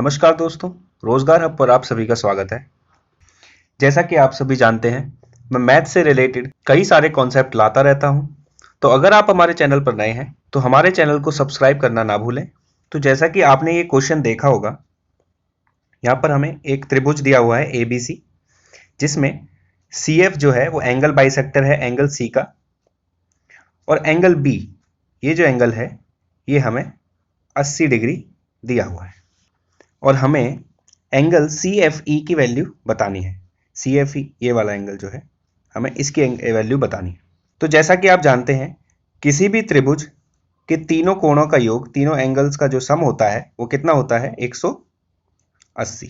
नमस्कार दोस्तों, रोजगार हब पर आप सभी का स्वागत है। जैसा कि आप सभी जानते हैं, मैं मैथ से रिलेटेड कई सारे कॉन्सेप्ट लाता रहता हूं। तो अगर आप हमारे चैनल पर नए हैं तो हमारे चैनल को सब्सक्राइब करना ना भूलें। तो जैसा कि आपने ये क्वेश्चन देखा होगा, यहाँ पर हमें एक त्रिभुज दिया हुआ है ABC, जिसमें CF जो है वो एंगल बाइसेक्टर है एंगल C का, और एंगल B, ये जो एंगल है ये हमें 80 डिग्री दिया हुआ है, और हमें एंगल CFE की वैल्यू बतानी है। CFE ये वाला एंगल जो है, हमें इसकी वैल्यू बतानी है। तो जैसा कि आप जानते हैं, किसी भी त्रिभुज के तीनों कोणों का योग, तीनों एंगल्स का जो सम होता है वो कितना होता है? 180।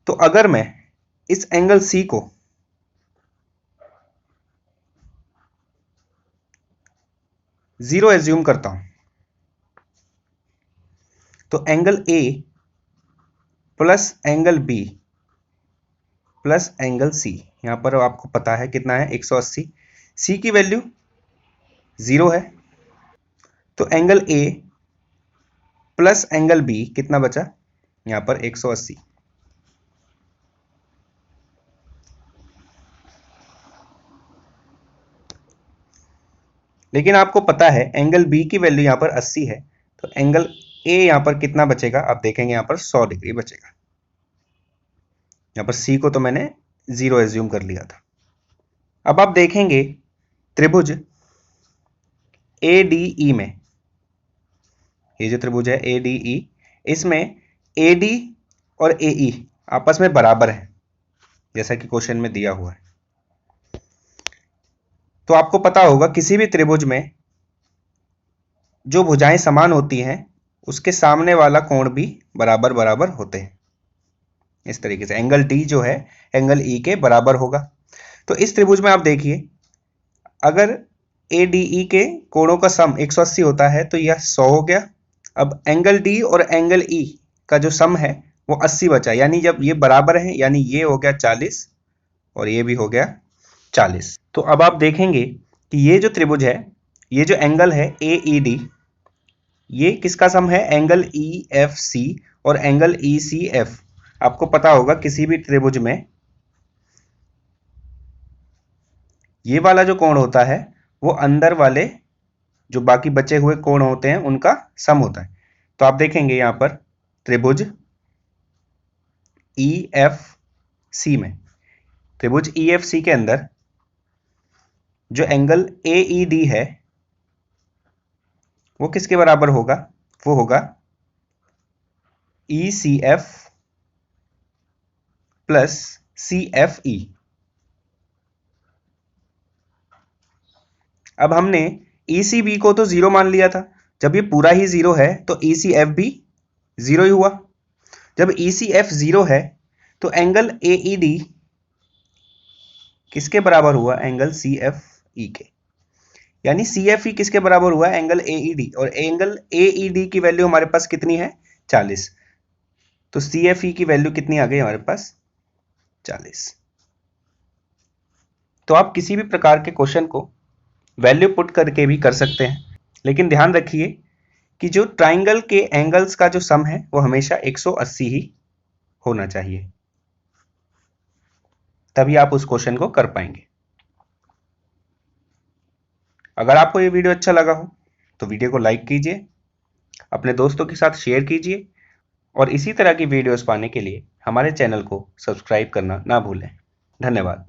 तो अगर मैं इस एंगल C को जीरो एज्यूम करता हूं, तो angle A plus angle B plus angle C, यहां पर आपको पता है कितना है? 180। C की वैल्यू 0 है, तो angle A plus angle B कितना बचा? यहां पर 180। लेकिन आपको पता है एंगल B की वैल्यू यहां पर 80 है, तो एंगल A यहां पर कितना बचेगा? आप देखेंगे यहां पर 100 डिग्री बचेगा। यहां पर C को तो मैंने 0 एज्यूम कर लिया था। अब आप देखेंगे त्रिभुज ADE में, ये जो त्रिभुज है ADE, इसमें AD और AE आपस में बराबर है, जैसा कि क्वेश्चन में दिया हुआ है। तो आपको पता होगा किसी भी त्रिभुज में जो भुजाएं समान होती हैं उसके सामने वाला कोण भी बराबर बराबर होते हैं। इस तरीके से एंगल D जो है एंगल E के बराबर होगा। तो इस त्रिभुज में आप देखिए, अगर ADE के कोणों का सम 180 होता है तो यह 100 हो गया। अब एंगल D और एंगल E का जो सम है वो 80 बचा, यानी जब ये बराबर है यानी ये हो गया 40 और ये भी हो गया 40। तो अब आप देखेंगे कि ये जो त्रिभुज है, ये जो एंगल है AED, ये किसका सम है? एंगल EFC और एंगल ECF। आपको पता होगा किसी भी त्रिभुज में ये वाला जो कोण होता है वो अंदर वाले जो बाकी बचे हुए कोण होते हैं उनका सम होता है। तो आप देखेंगे यहां पर त्रिभुज EFC में, त्रिभुज EFC के अंदर जो एंगल AED है वो किसके बराबर होगा? वो होगा ECF प्लस CFE। अब हमने ECB को तो 0 मान लिया था, जब ये पूरा ही 0 है तो ECF भी 0 ही हुआ। जब ECF 0 है तो एंगल AED किसके बराबर हुआ? एंगल CFE के, यानी CFE किसके बराबर हुआ? एंगल AED, और एंगल AED की वैल्यू हमारे पास कितनी है? 40। तो CFE की वैल्यू कितनी आ गई हमारे पास? 40। तो आप किसी भी प्रकार के क्वेश्चन को वैल्यू पुट करके भी कर सकते हैं, लेकिन ध्यान रखिए कि जो ट्राइंगल के एंगल्स का जो सम है वो हमेशा 180 ही होना चाहिए, तभी आप उस क्वेश्चन को कर पाएंगे। अगर आपको ये वीडियो अच्छा लगा हो तो वीडियो को लाइक कीजिए, अपने दोस्तों के साथ शेयर कीजिए, और इसी तरह की वीडियोस पाने के लिए हमारे चैनल को सब्सक्राइब करना ना भूलें। धन्यवाद।